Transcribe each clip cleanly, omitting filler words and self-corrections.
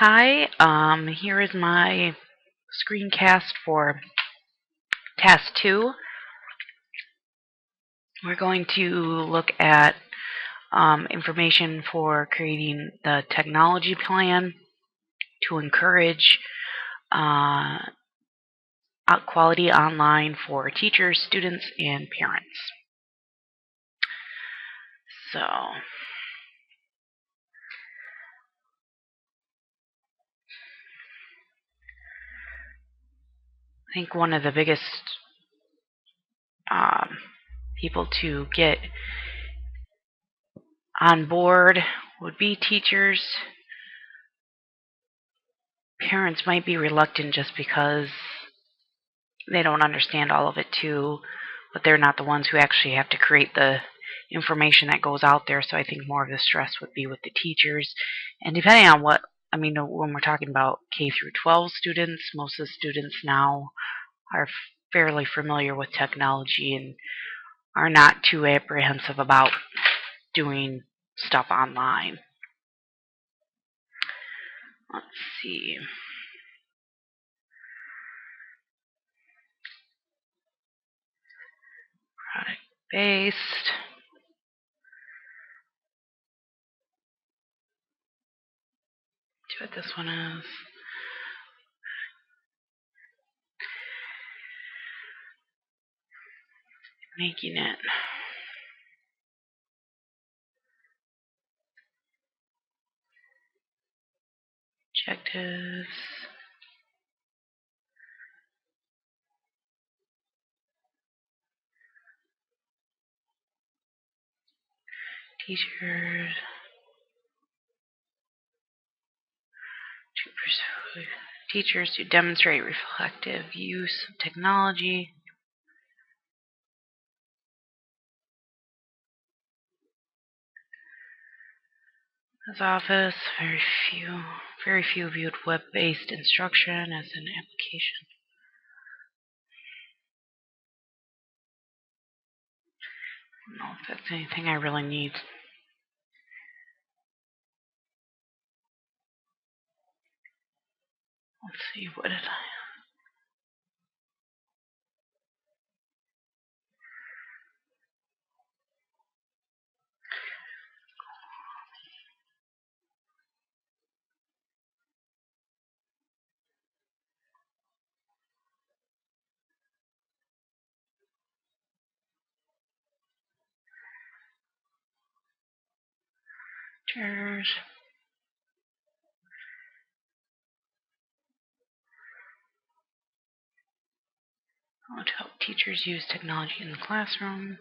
Hi, here is my screencast for Task 2. We're going to look at information for creating the technology plan to encourage uh, quality online for teachers, students, and parents. So, I think one of the biggest um, people to get on board would be teachers. Parents might be reluctant just because they don't understand all of it too, but they're not the ones who actually have to create the information that goes out there. So I think more of the stress would be with the teachers. And depending on when we're talking about K through 12 students, most of the students now are fairly familiar with technology and are not too apprehensive about doing stuff online. Let's see. Product based. See what this one is. Making it. Objectives. Teachers. To pursue teachers to demonstrate reflective use of technology. As office, very few viewed web-based instruction as an application. I don't know if that's anything I really need. Let's see, what did I? Teachers. How to help teachers use technology in the classroom.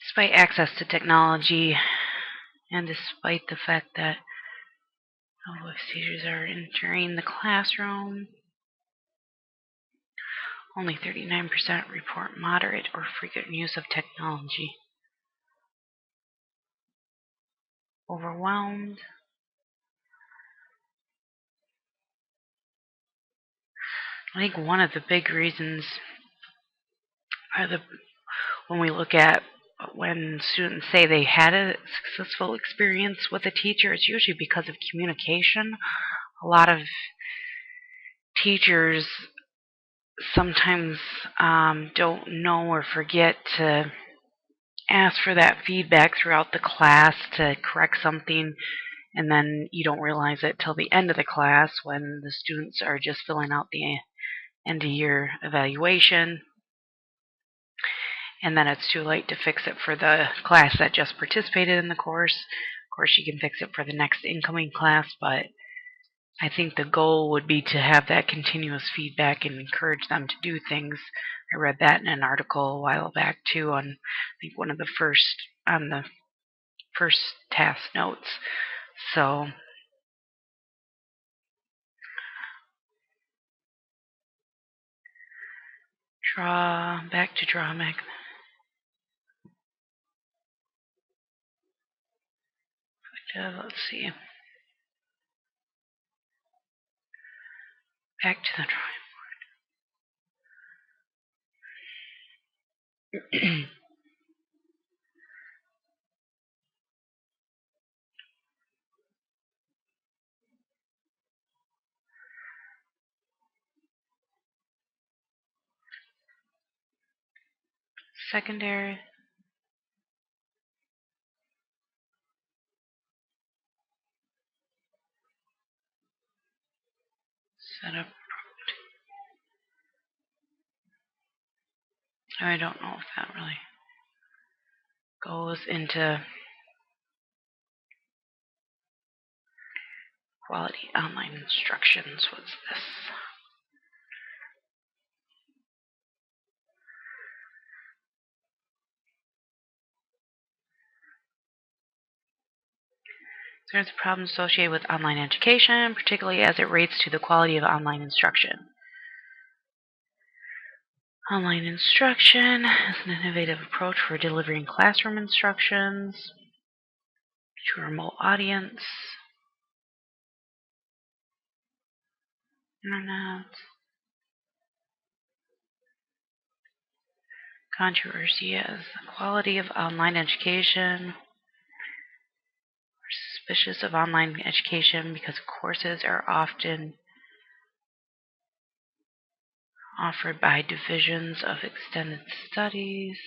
Despite access to technology, and despite the fact that teachers are entering the classroom, only 39% report moderate or frequent use of technology. Overwhelmed. I think one of the big reasons are when we look at when students say they had a successful experience with a teacher, it's usually because of communication. A lot of teachers sometimes don't know or forget to ask for that feedback throughout the class to correct something, and then you don't realize it till the end of the class when the students are just filling out the end of year evaluation, and then it's too late to fix it for the class that just participated in the course. Of course, you can fix it for the next incoming class, but I think the goal would be to have that continuous feedback and encourage them to do things. I read that in an article a while back too, on I think one of the first task notes. So back to draw magnet. Let's see. Back to the drawing board. Secondary. Setup. I don't know if that really goes into quality online instructions. What's this? There's problems associated with online education, particularly as it relates to the quality of online instruction. Online instruction is an innovative approach for delivering classroom instructions to a remote audience. Internet. Controversy is the quality of online education. We're suspicious of online education because courses are often offered by divisions of extended studies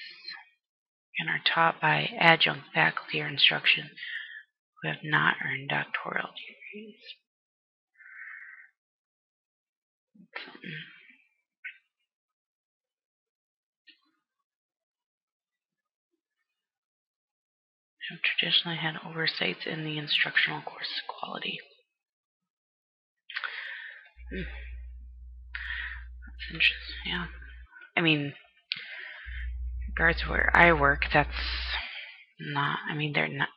and are taught by adjunct faculty or instruction who have not earned doctoral degrees. Have traditionally had oversights in the instructional course quality. That's interesting. Yeah. I mean, in regards to where I work, that's not, I mean, they're not,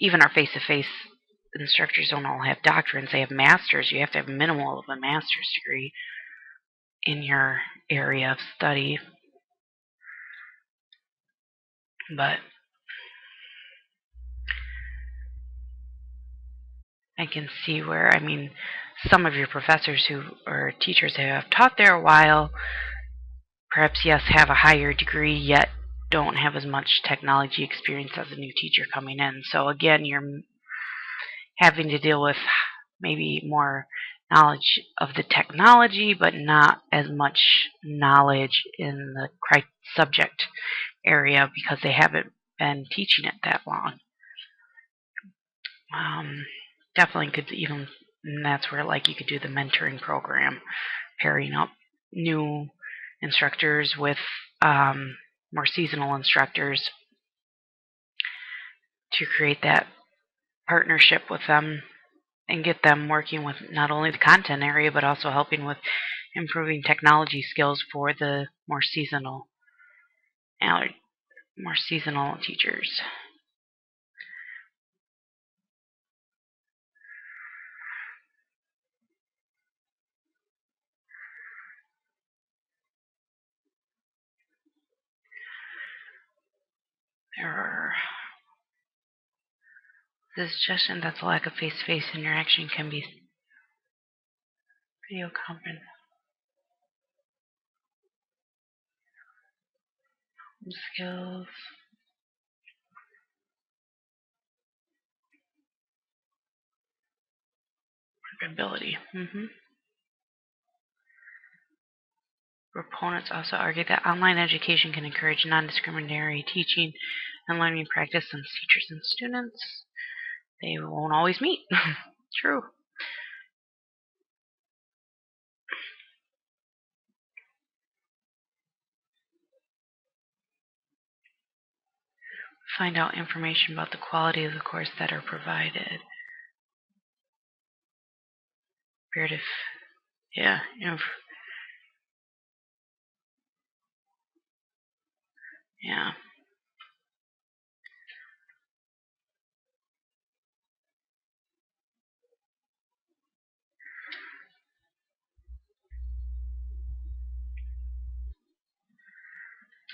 even our face-to-face instructors don't all have doctorates. They have masters. You have to have minimal of a master's degree in your area of study. But I can see where, I mean, some of your professors who or teachers who have taught there a while, perhaps, yes, have a higher degree, yet don't have as much technology experience as a new teacher coming in. So again, you're having to deal with maybe more knowledge of the technology, but not as much knowledge in the subject area because they haven't been teaching it that long. Definitely could even, and that's where like you could do the mentoring program, pairing up new instructors with more seasonal instructors to create that partnership with them and get them working with not only the content area but also helping with improving technology skills for the more seasonal teachers. There are the suggestion that the lack of face-to-face interaction can be video conference skills. Ability. Proponents also argue that online education can encourage non-discriminatory teaching and learning practice since teachers and students, they won't always meet. True. Find out information about the quality of the course that are provided. Comparative, yeah, yeah.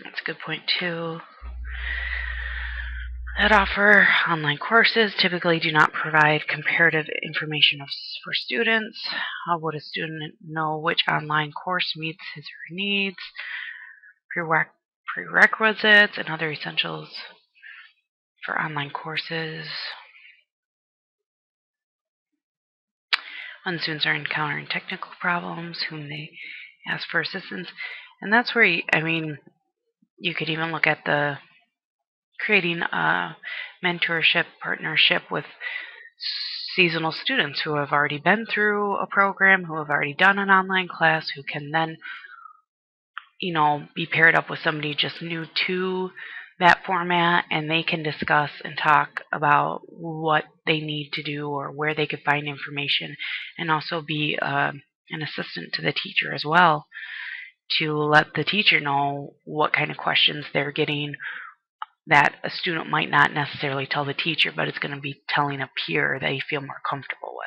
That's a good point too. That offer online courses typically do not provide comparative information for students. How would a student know which online course meets his or her needs, prerequisites, and other essentials for online courses? When students are encountering technical problems, whom they ask for assistance. And that's where, I mean, You could even look at the creating a mentorship partnership with seasonal students who have already been through a program, who have already done an online class, who can then, be paired up with somebody just new to that format, and they can discuss and talk about what they need to do or where they could find information, and also be an assistant to the teacher as well, to let the teacher know what kind of questions they're getting that a student might not necessarily tell the teacher, but it's going to be telling a peer they feel more comfortable with.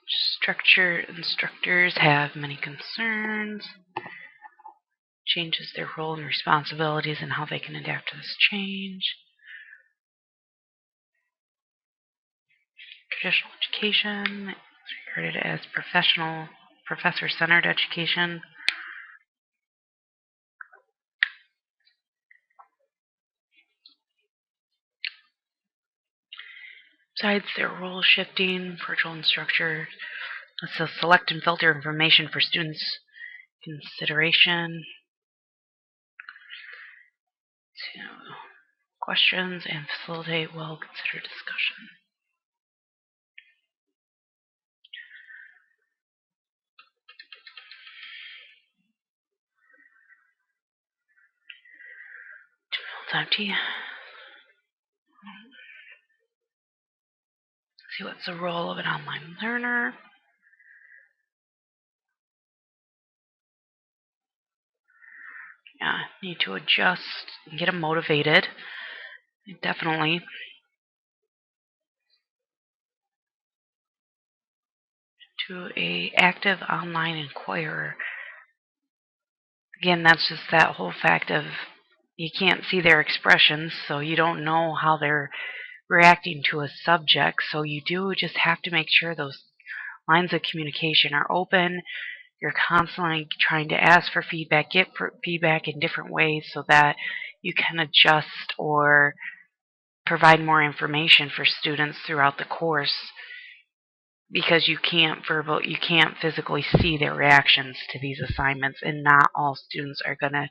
Structure instructors have many concerns. Changes their role and responsibilities and how they can adapt to this change. Traditional education is regarded as professional, professor-centered education. Besides their role shifting, virtual instructor, so select and filter information for students' consideration to questions and facilitate well-considered discussion. It's empty. See what's the role of an online learner. Yeah, need to adjust and get them motivated. Definitely. To a active online inquirer. Again, that's just that whole fact of you can't see their expressions, so you don't know how they're reacting to a subject. So you do just have to make sure those lines of communication are open. You're constantly trying to ask for feedback, get feedback in different ways so that you can adjust or provide more information for students throughout the course, because you can't physically see their reactions to these assignments, and not all students are going to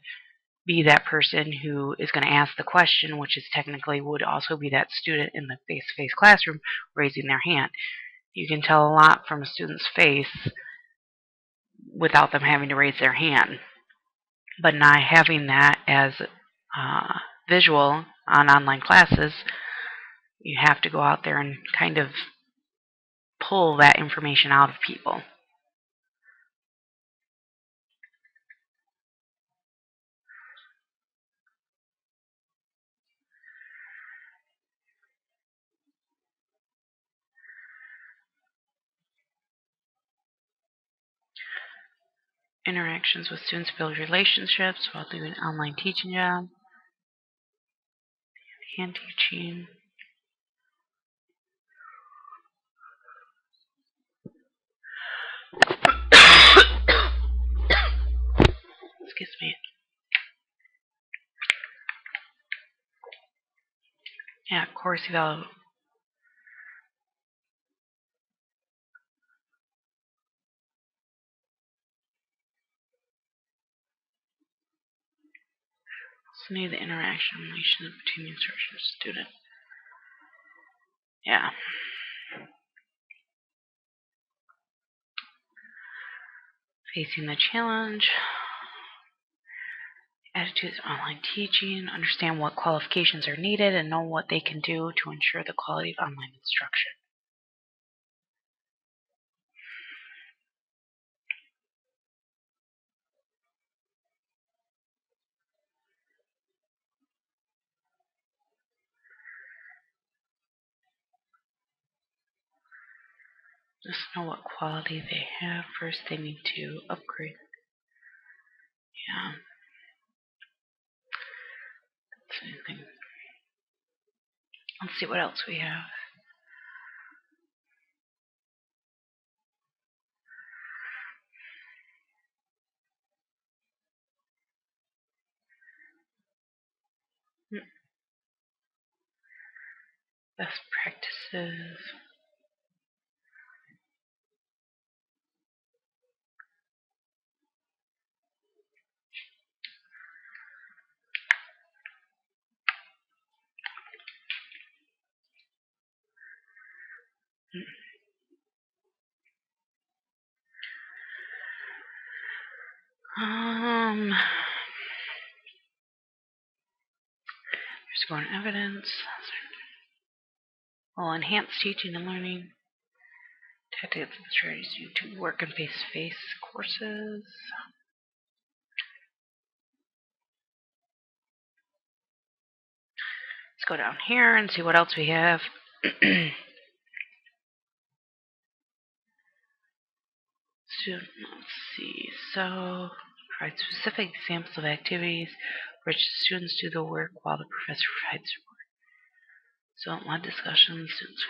be that person who is going to ask the question, which is technically would also be that student in the face-to-face classroom raising their hand. You can tell a lot from a student's face without them having to raise their hand. But not having that as visual on online classes, you have to go out there and kind of pull that information out of people. Interactions with students, build relationships while doing online teaching job. Hand teaching. Excuse me. Yeah, course eval. Also need the interaction relations between the instructor and student. Yeah. Facing the challenge. Attitudes of online teaching. Understand what qualifications are needed and know what they can do to ensure the quality of online instruction. Just know what quality they have. First, they need to upgrade. Yeah. That's anything. Let's see what else we have. Best practices. Just going evidence. Well, enhance teaching and learning. Tactics and strategies to work in face-to-face courses. Let's go down here and see what else we have. Let's see. So, provide specific examples of activities which students do the work while the professor provides support. So, a lot of discussions. Students.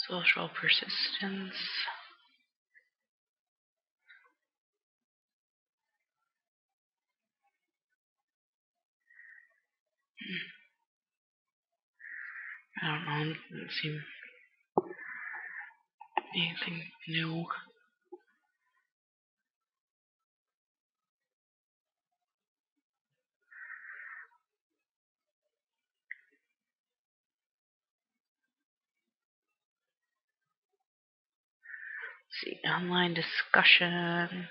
Social persistence. I don't know. Doesn't seem anything new. Let's see, online discussion.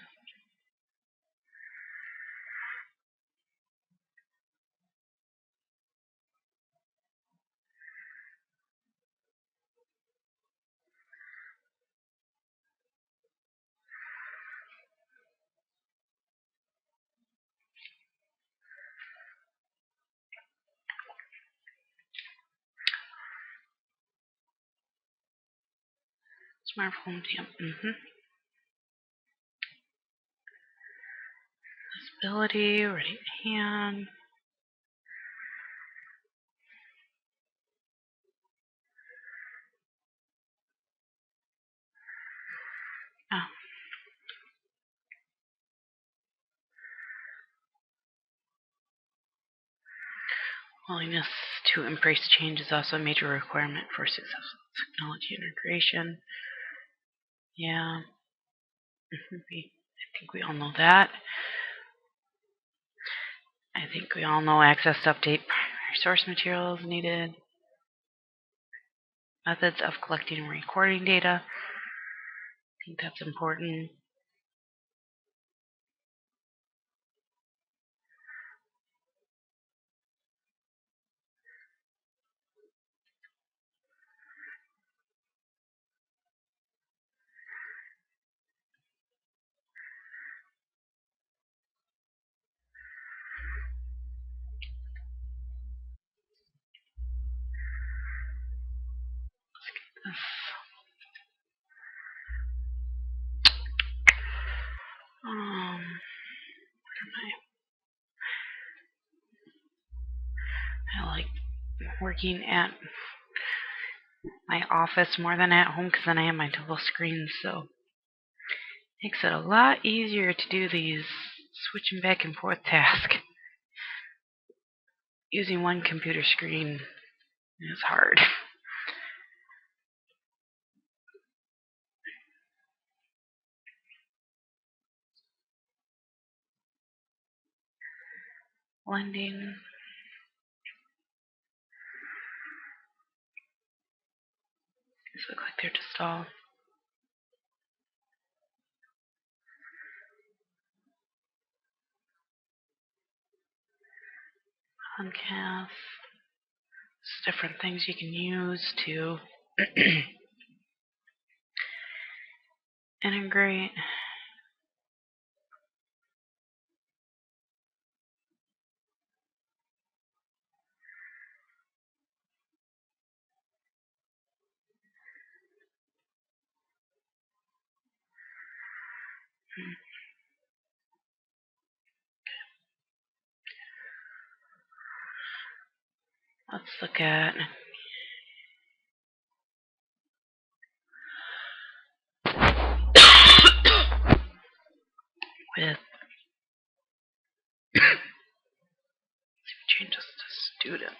Smartphone, yep. Visibility, right hand. Oh. Willingness to embrace change is also a major requirement for successful technology integration. Yeah, I think we all know that. I think we all know access to update primary source materials needed. Methods of collecting and recording data. I think that's important. I like working at my office more than at home because then I have my double screens, so it makes it a lot easier to do these switching back and forth tasks. Using one computer screen is hard. Blending. These look like they're just all podcasts. Just different things you can use to integrate. let's look at with change this to students.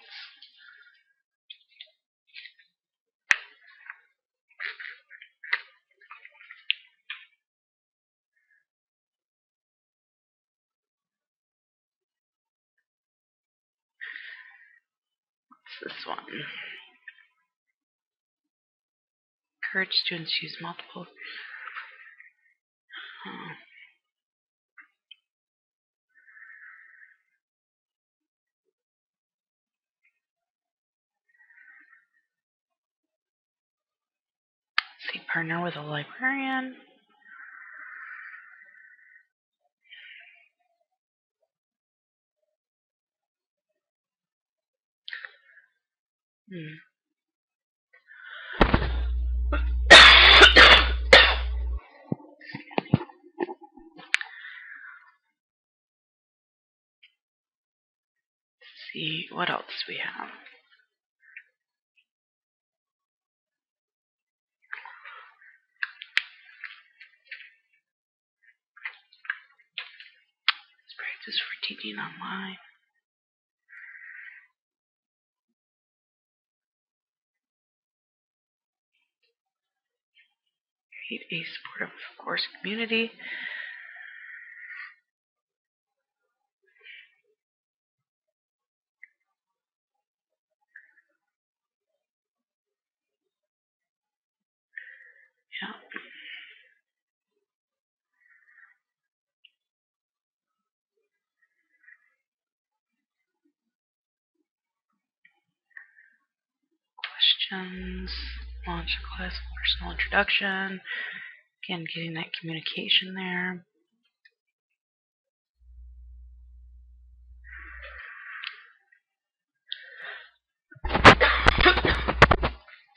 What's this one? Encourage students to use multiple. Let's see, partner with a librarian. See what else we have. Let's practice for teaching online. Create a supportive course community. Yeah. Questions. Launch a class personal introduction. Again, getting that communication there.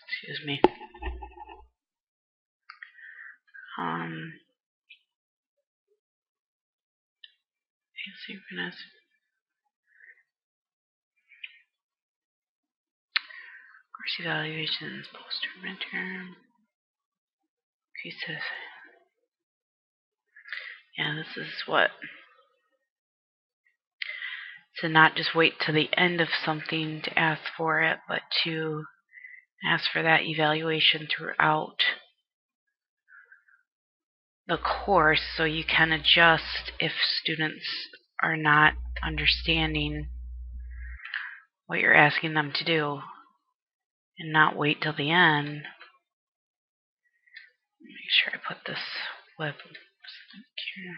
Excuse me. Asynchronous. Course evaluations, post-term, midterm. Increases. Yeah, this is what. To not just wait till the end of something to ask for it, but to ask for that evaluation throughout the course so you can adjust if students are not understanding what you're asking them to do and not wait till the end. Make sure I put this web here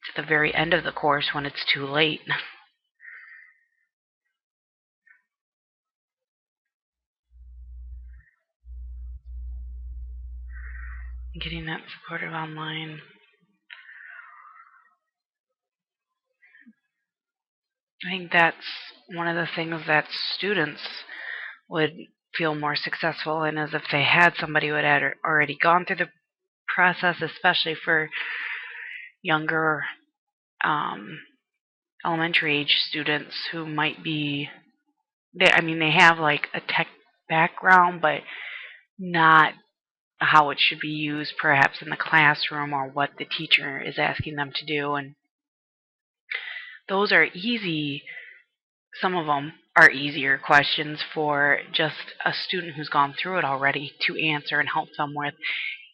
to the very end of the course when it's too late. Getting that supportive online. I think that's one of the things that students would feel more successful in, is if they had somebody who had already gone through the process, especially for younger elementary age students who might be, they have like a tech background, but not how it should be used perhaps in the classroom or what the teacher is asking them to do. And those are easy. Some of them are easier questions for just a student who's gone through it already to answer and help them with.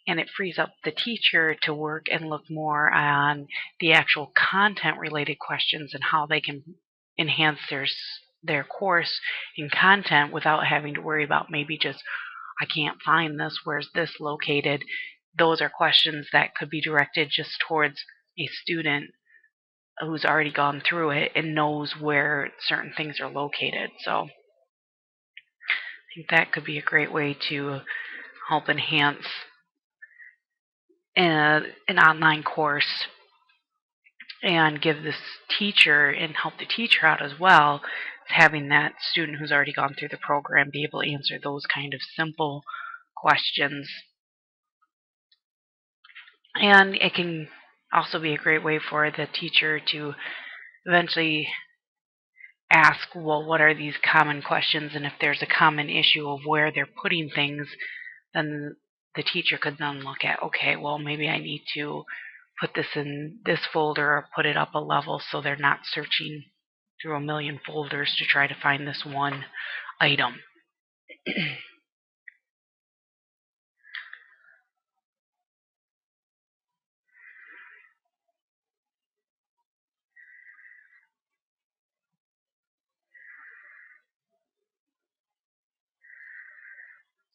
And it frees up the teacher to work and look more on the actual content-related questions and how they can enhance their course in content without having to worry about maybe just, I can't find this, where's this located? Those are questions that could be directed just towards a student who's already gone through it and knows where certain things are located. So I think that could be a great way to help enhance an online course and give this teacher and help the teacher out as well, having that student who's already gone through the program be able to answer those kind of simple questions. And it can also be a great way for the teacher to eventually ask, well, what are these common questions? And if there's a common issue of where they're putting things, then the teacher could then look at, okay, well, maybe I need to put this in this folder or put it up a level so they're not searching through a million folders to try to find this one item.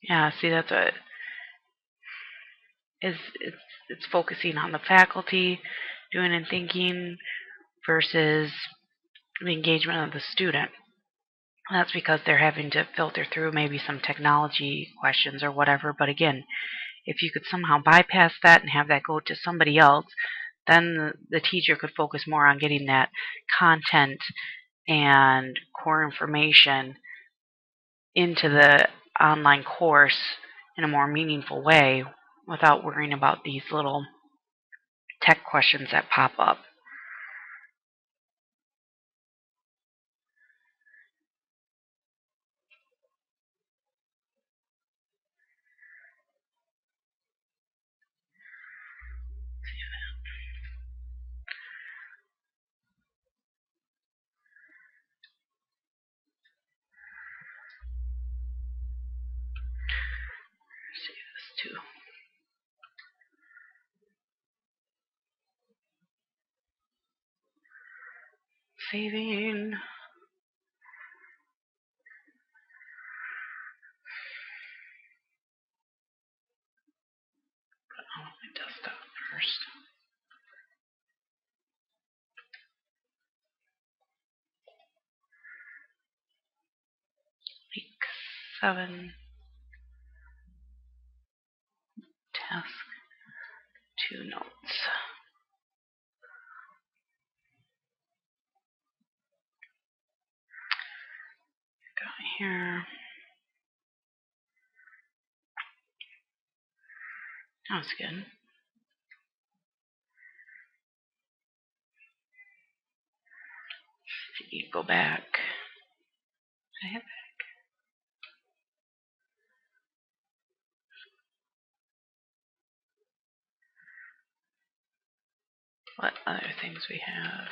Yeah, see, that's what is it's focusing on the faculty doing and thinking versus the engagement of the student. And that's because they're having to filter through maybe some technology questions or whatever. But again, if you could somehow bypass that and have that go to somebody else, then the teacher could focus more on getting that content and core information into the online course in a more meaningful way without worrying about these little tech questions that pop up. Let's see this too. Saving. Put on my desktop first. Week 7 task 2 notes. Got here. That's good. See, go back. Did I hit back? What other things we have?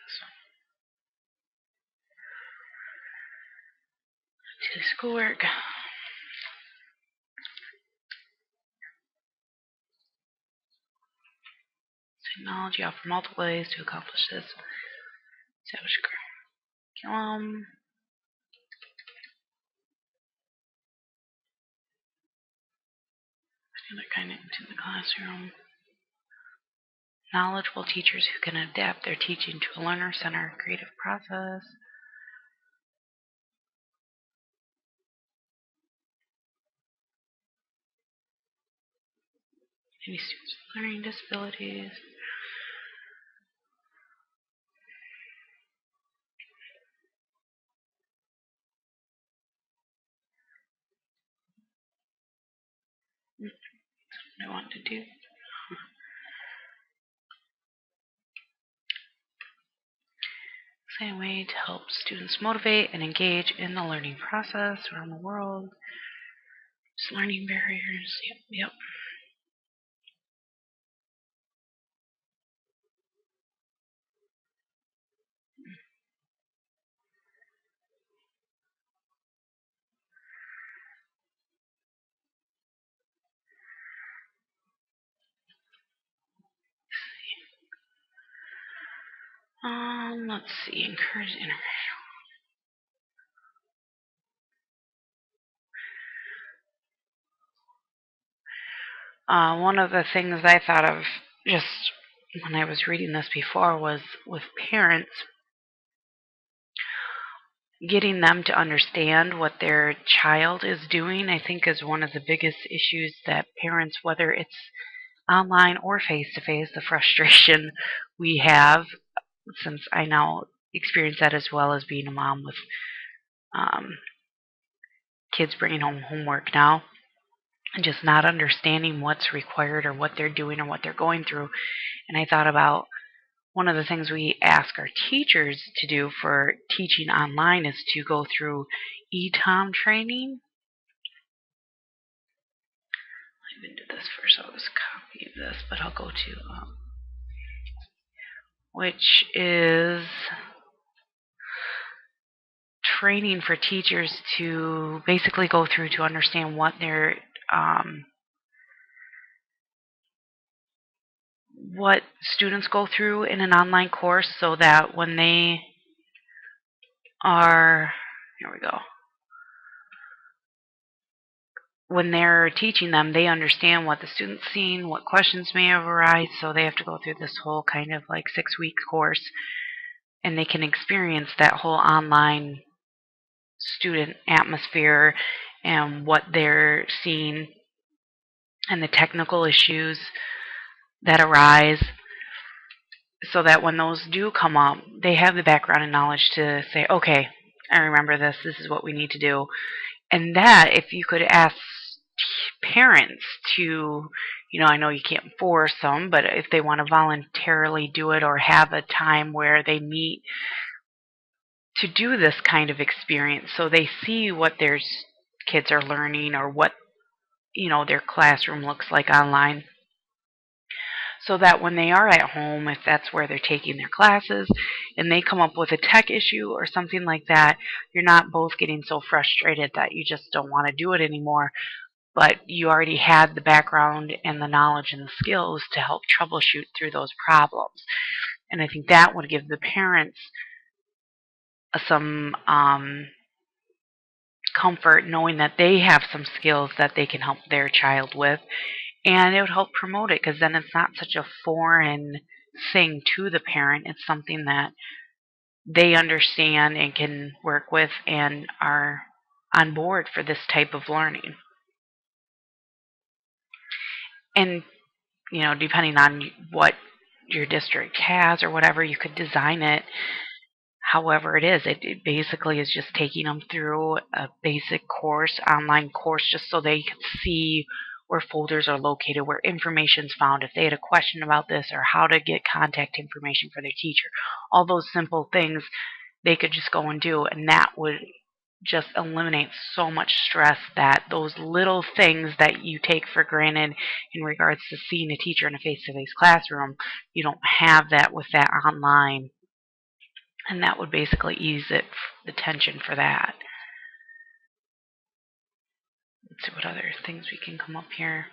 This one. To schoolwork. Technology offers multiple ways to accomplish this. Establish curriculum. Other kind into the classroom. Knowledgeable teachers who can adapt their teaching to a learner-centered creative process. Any students with learning disabilities. That's what I want to do. Same way to help students motivate and engage in the learning process around the world. Just learning barriers. Yep. Let's see. Encourage interaction. One of the things I thought of just when I was reading this before was with parents, getting them to understand what their child is doing, I think is one of the biggest issues that parents, whether it's online or face-to-face, the frustration we have, since I now experience that as well as being a mom with um, kids bringing home homework now, and just not understanding what's required or what they're doing or what they're going through. And I thought about one of the things we ask our teachers to do for teaching online is to go through ETOM training. I even did this first. I'll just copy this, but I'll go to which is training for teachers to basically go through to understand what students go through in an online course, so that when they are, here we go, when they're teaching them, they understand what the student's seen, what questions may have arisen, so they have to go through this whole kind of like 6-week course, and they can experience that whole online student atmosphere and what they're seeing and the technical issues that arise, so that when those do come up, they have the background and knowledge to say, okay, I remember this, this is what we need to do. And that, if you could ask parents to, I know you can't force them, but if they want to voluntarily do it or have a time where they meet to do this kind of experience, so they see what their kids are learning or what, their classroom looks like online, so that when they are at home, if that's where they're taking their classes, and they come up with a tech issue or something like that, you're not both getting so frustrated that you just don't want to do it anymore, but you already had the background and the knowledge and the skills to help troubleshoot through those problems. And I think that would give the parents some comfort knowing that they have some skills that they can help their child with, and it would help promote it, because then it's not such a foreign thing to the parent. It's something that they understand and can work with and are on board for this type of learning. And, depending on what your district has or whatever, you could design it however it is. It basically is just taking them through a basic course, online course, just so they can see where folders are located, where information's found, if they had a question about this, or how to get contact information for their teacher. All those simple things they could just go and do, and that would just eliminate so much stress, that those little things that you take for granted in regards to seeing a teacher in a face-to-face classroom, you don't have that with that online. And that would basically ease the tension for that. Let's see what other things we can come up here.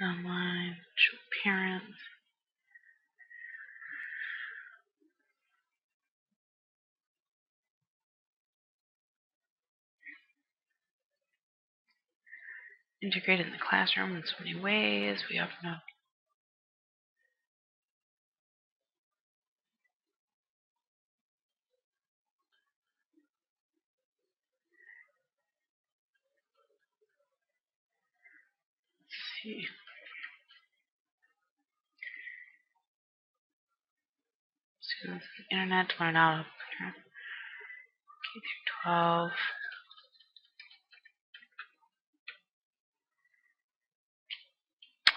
Online, show parents. Integrated in the classroom in so many ways. We often have. Let's see. Students on the internet to learn out of K-12.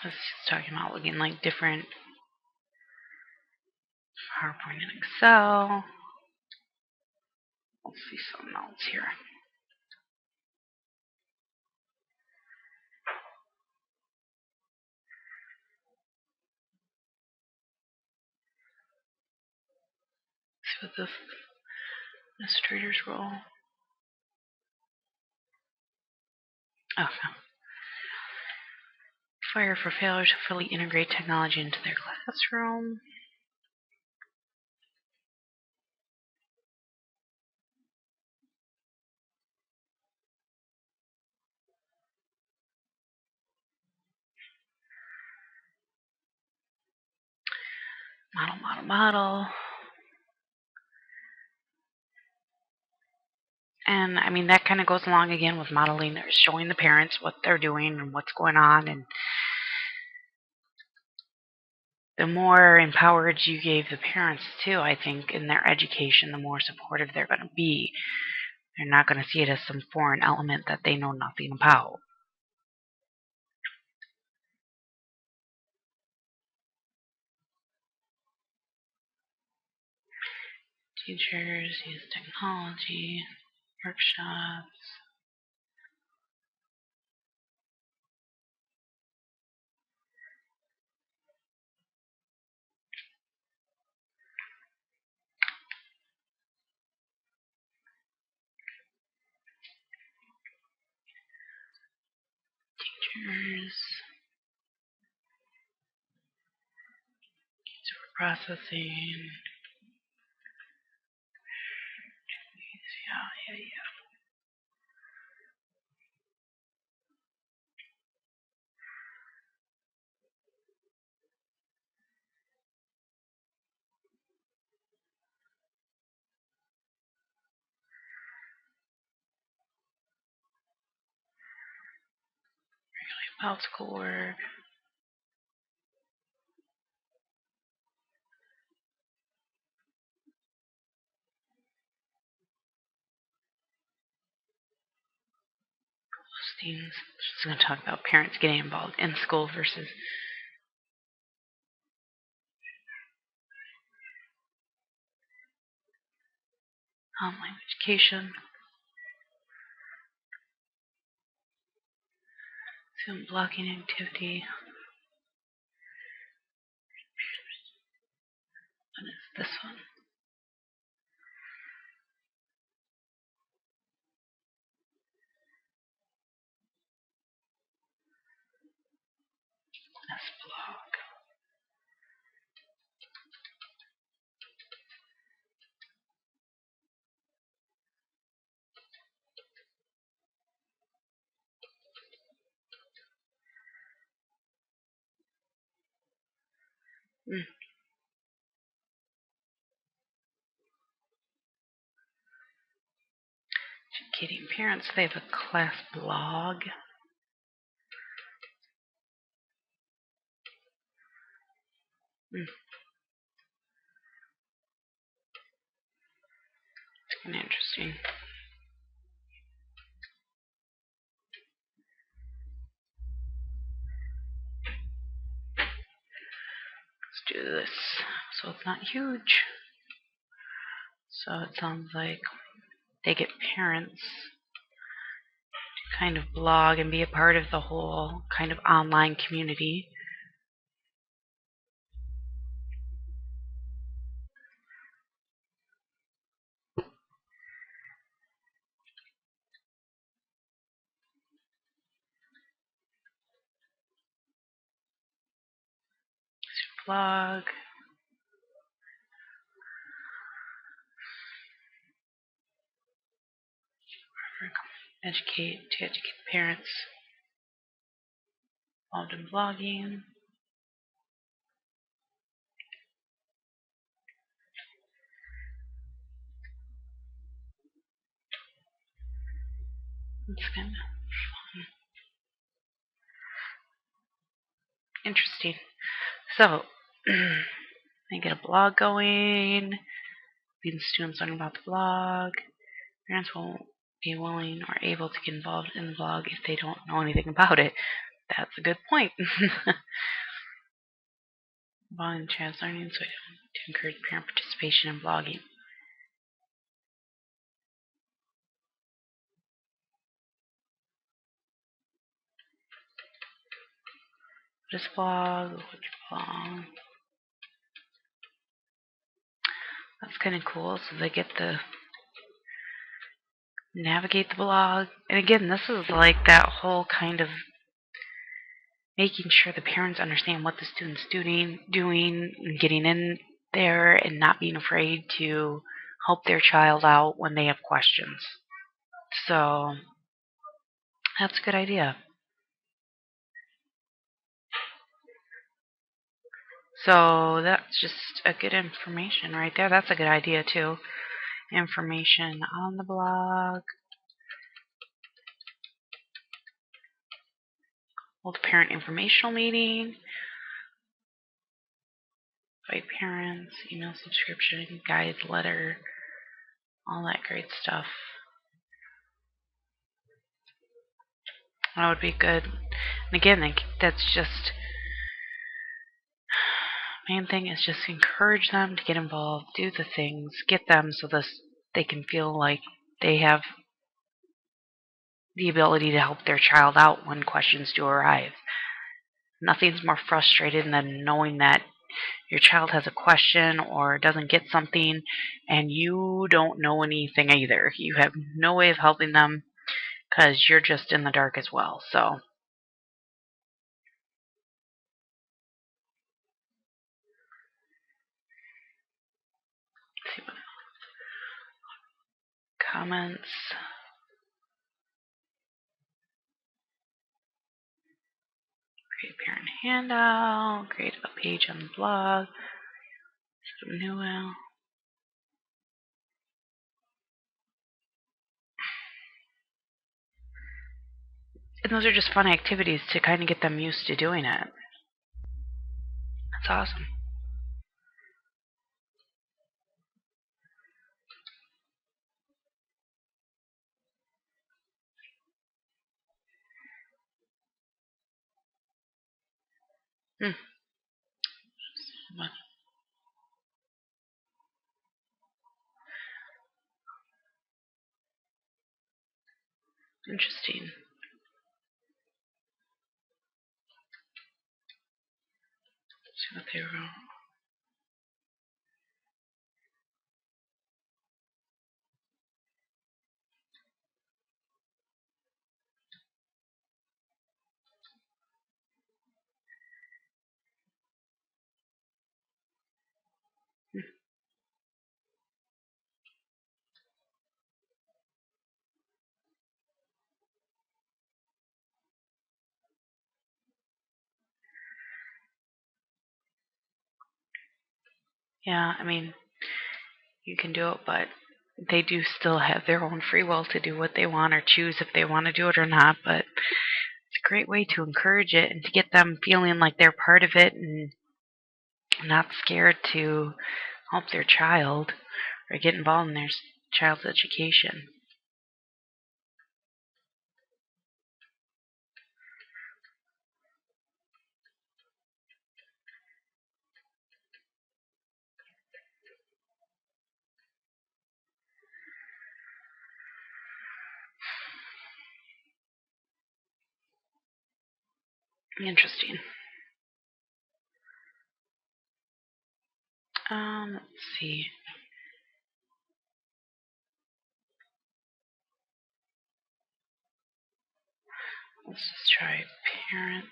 This is talking about looking like different PowerPoint and Excel. Let's see something else here. Let's see what this administrator's role. Oh, no. Fire for failure to fully integrate technology into their classroom. Model, model, model. And I mean, that kind of goes along again with modeling, or showing the parents what they're doing and what's going on. And the more empowered you gave the parents, too, I think, in their education, the more supportive they're going to be. They're not going to see it as some foreign element that they know nothing about. Teachers use technology, workshops. Teachers use for processing. Yeah. About schoolwork. Postings. Just going to talk about parents getting involved in school versus online education. Zoom blocking activity. What is this one? This blog. Educating parents. They have a class blog. It's kind of interesting. Let's do this. So it's not huge. So it sounds like they get parents to kind of blog and be a part of the whole kind of online community. Blog. To educate parents involved in blogging. It's kind of interesting. So, they get a blog going. The students learn about the blog. Parents won't be willing or able to get involved in the blog if they don't know anything about it. That's a good point. Blogging chance learning, so to encourage parent participation in blogging. What is blog? Which blog? That's kind of cool. So they get to navigate the blog. And again, this is like that whole kind of making sure the parents understand what the student's doing, and getting in there and not being afraid to help their child out when they have questions. So that's a good idea. So that's just a good information right there. That's a good idea too. Information on the blog. Hold parent informational meeting. Invite parents. Email subscription. Guide letter. All that great stuff. That would be good. And again, that's just main thing is just encourage them to get involved, do the things, get them so they can feel like they have the ability to help their child out when questions do arrive. Nothing's more frustrating than knowing that your child has a question or doesn't get something and you don't know anything either. You have no way of helping them because you're just in the dark as well. So let's see what comments. Create a parent handout. Create a page on the blog. Set a new one. And those are just fun activities to kind of get them used to doing it. That's awesome. Interesting. Let's see what they wrote. Yeah, I mean, you can do it, but they do still have their own free will to do what they want or choose if they want to do it or not. But it's a great way to encourage it and to get them feeling like they're part of it and not scared to help their child or get involved in their child's education. Interesting. Let's see. Let's just try parent.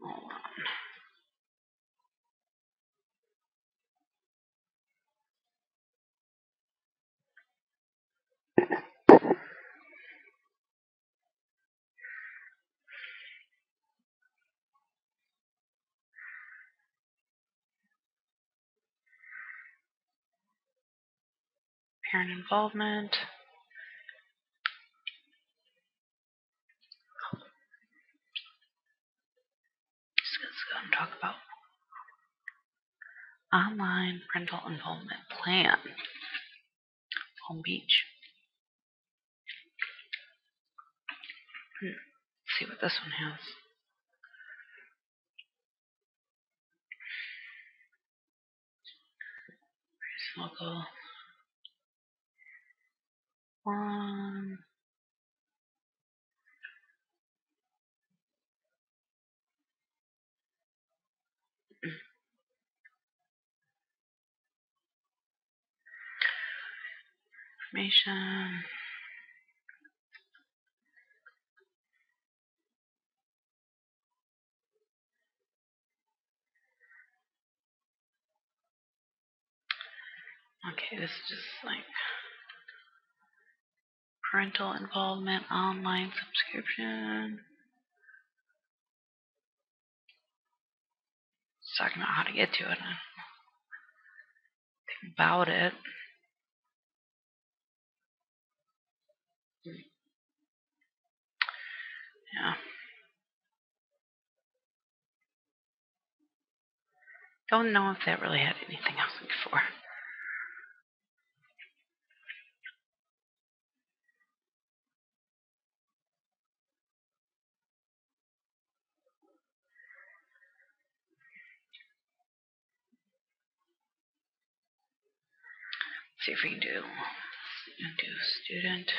Hold on. Parent involvement. Just going to talk about online parental involvement plan. Palm Beach. Let's see what this one has. Local one. Information. just like parental involvement, online subscription. It's talking about how to get to it. About it. Yeah. Don't know if that really had anything else before. Let's see if we can do student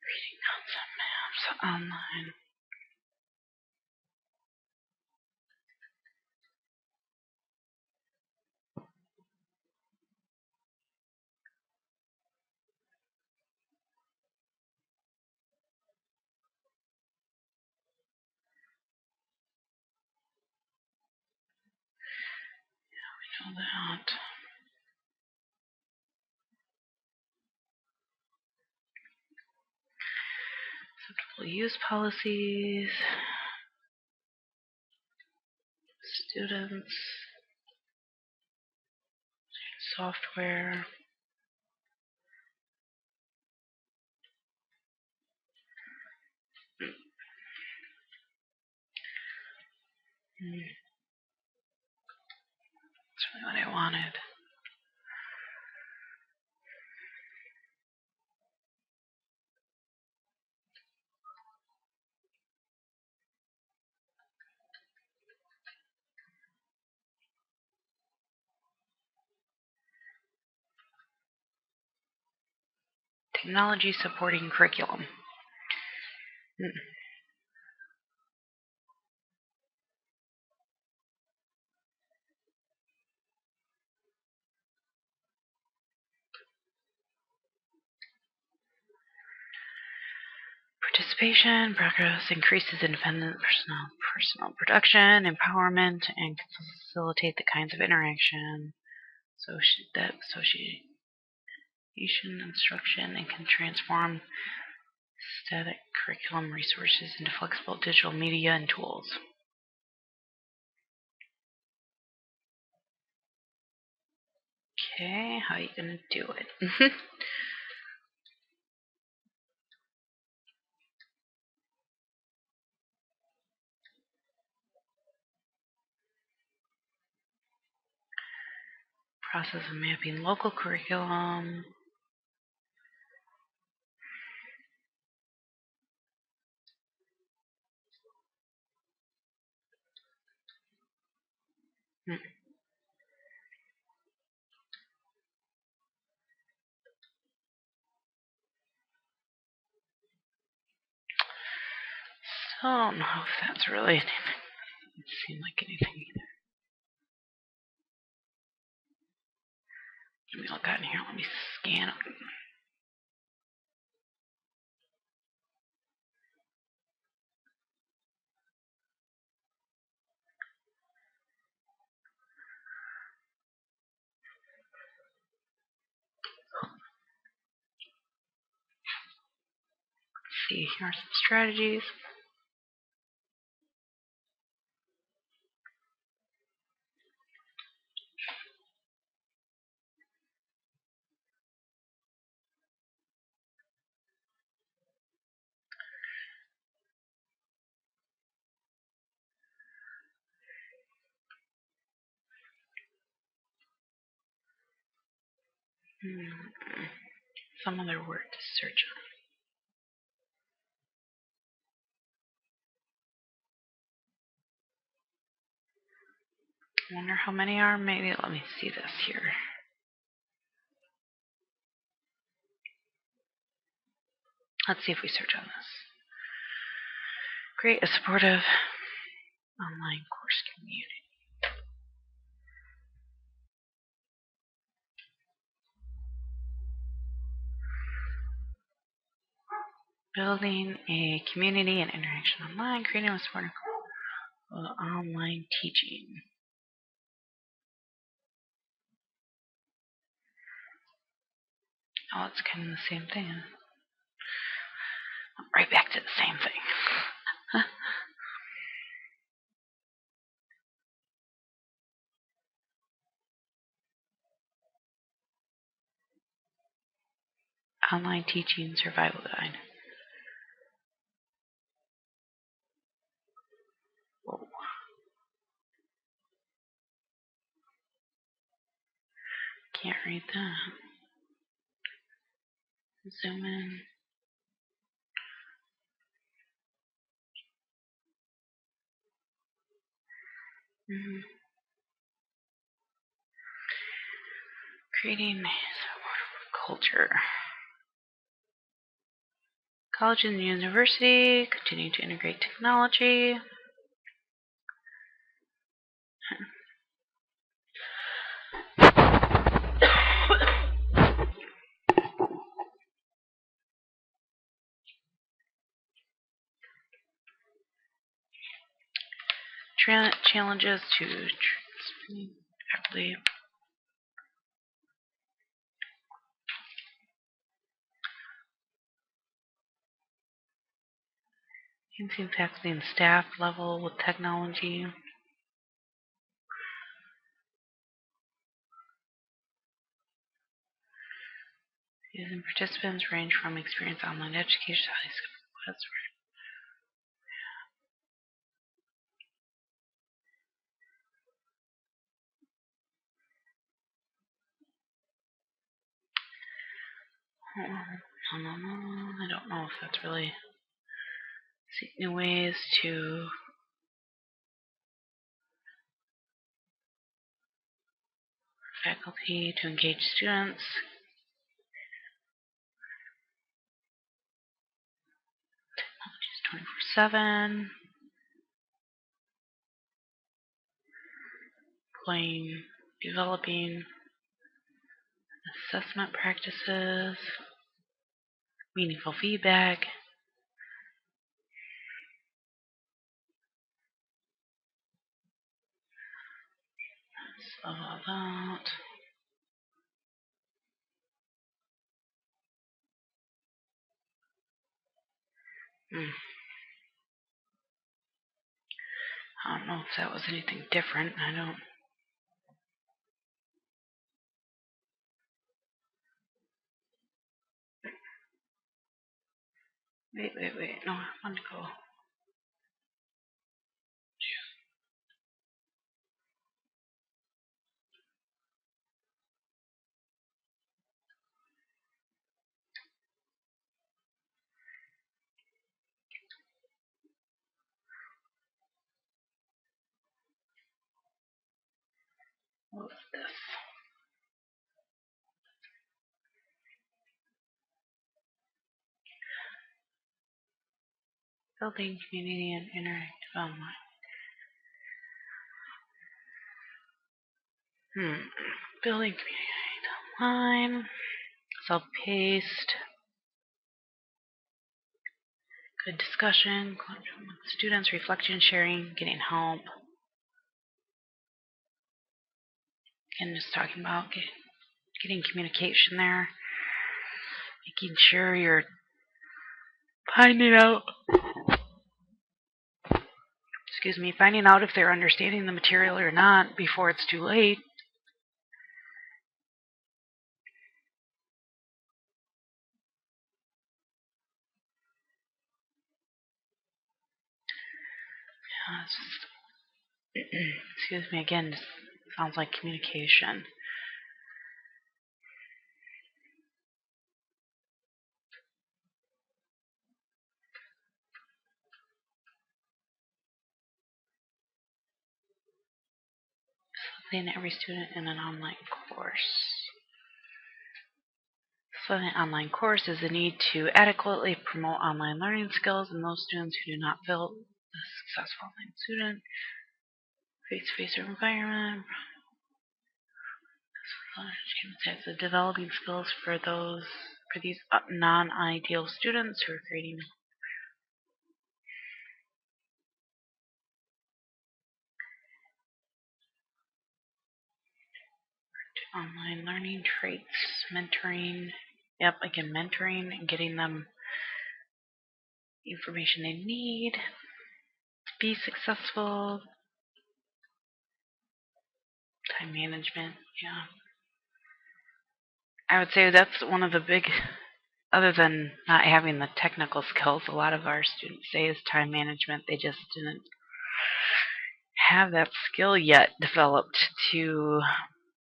reading concept maps online. Know that. Acceptable use policies. Students. Software. That's really what I wanted. Technology supporting curriculum. Participation, progress, increases independent personal production, empowerment, and can facilitate the kinds of interaction, association, instruction, and can transform static curriculum resources into flexible digital media and tools. Okay, how are you going to do it? Process of mapping local curriculum. I don't know if that's really anything. It doesn't seem like anything either. Let me look out in here. Let me scan them. Let's see, here are some strategies. Some other word to search on. I wonder how many are. Maybe let me see this here. Let's see if we search on this. Create a supportive online course community. Building a community and interaction online, creating a supportive online teaching. Oh, it's kind of the same thing. Right back to the same thing. Online teaching survival guide. Whoa. Can't read that. Zoom in. Creating culture. College and university continue to integrate technology. Challenges to transmitting rapidly. Enhancing faculty and staff level with technology. Using participants range from experienced online education to high school. That's right. I don't know if that's really seek new ways to faculty to engage students. Technology is 24/7. Playing, developing assessment practices, meaningful feedback. So that. I don't know if that was anything different. I don't. Wait. No, I want to go. What's this? Building community and interactive online. Building community online. Self-paced. Good discussion. Students, reflection, sharing, getting help. And just talking about getting communication there. Making sure you're finding out if they're understanding the material or not before it's too late. Excuse me again, sounds like communication. Something every student in an online course. So an online course is the need to adequately promote online learning skills in those students who do not feel a successful online student. Face-to-face environment. Types of developing skills for these non-ideal students who are creating online learning traits, mentoring, Yep, again, mentoring and getting them information they need to be successful. Time management, yeah. I would say that's one of the big, other than not having the technical skills, a lot of our students say is time management. They just didn't have that skill yet developed to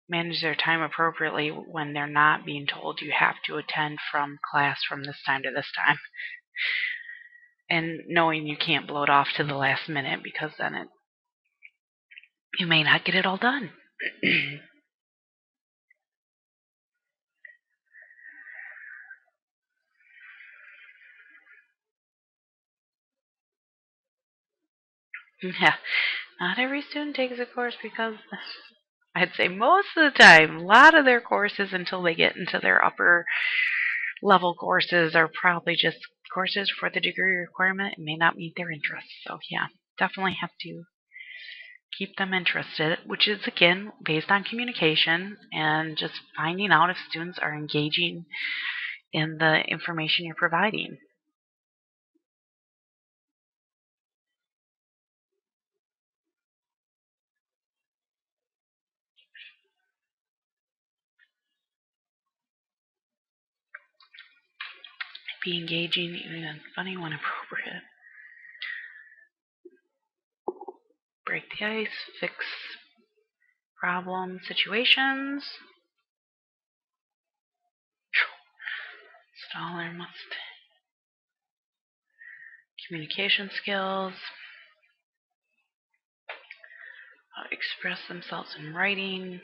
manage their time appropriately when they're not being told you have to attend from class from this time to this time. And knowing you can't blow it off to the last minute because then you may not get it all done. Yeah, not every student takes a course because I'd say most of the time, a lot of their courses until they get into their upper level courses are probably just courses for the degree requirement and may not meet their interests. So yeah, definitely have to keep them interested, which is again based on communication and just finding out if students are engaging in the information you're providing. Be engaging, even funny when appropriate. Break the ice, fix problem situations. Staller must communication skills, how to express themselves in writing,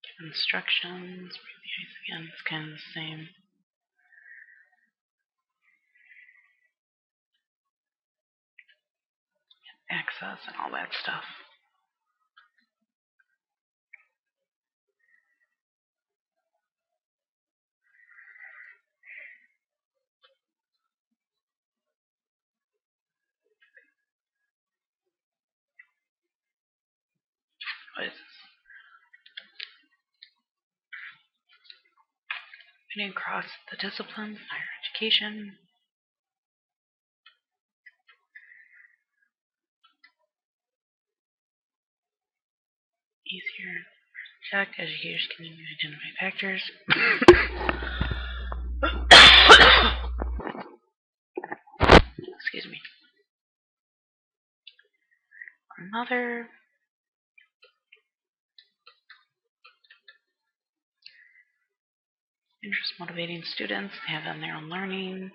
give instructions. Again, it's kind of the same. Access and all that stuff. Getting across the disciplines in higher education. Easier. Check. Educators can identify factors. Excuse me. Another. Interest motivating students. They have on their own learning.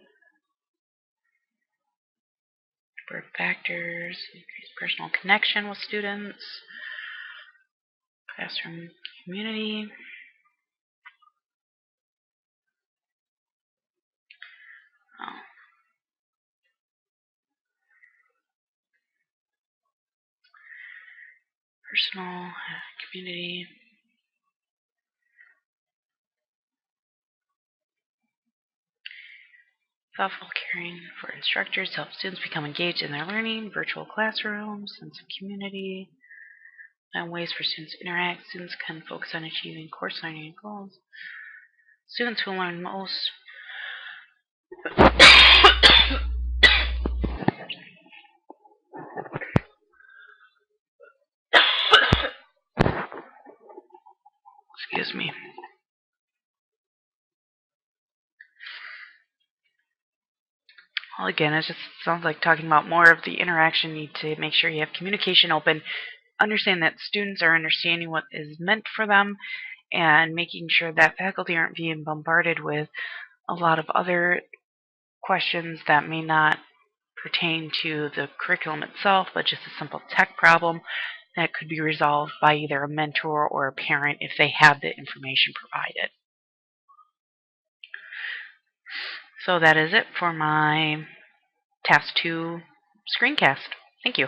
Work factors. Increase personal connection with students. Classroom community. Oh. Personal community. Thoughtful caring for instructors to help students become engaged in their learning. Virtual classrooms. Sense of community. And ways for students to interact. Students can focus on achieving course learning goals. Students who learn most. Excuse me. Well, again, it just sounds like talking about more of the interaction. You need to make sure you have communication open. Understand that students are understanding what is meant for them and making sure that faculty aren't being bombarded with a lot of other questions that may not pertain to the curriculum itself, but just a simple tech problem that could be resolved by either a mentor or a parent if they have the information provided. So that is it for my Task 2 screencast. Thank you.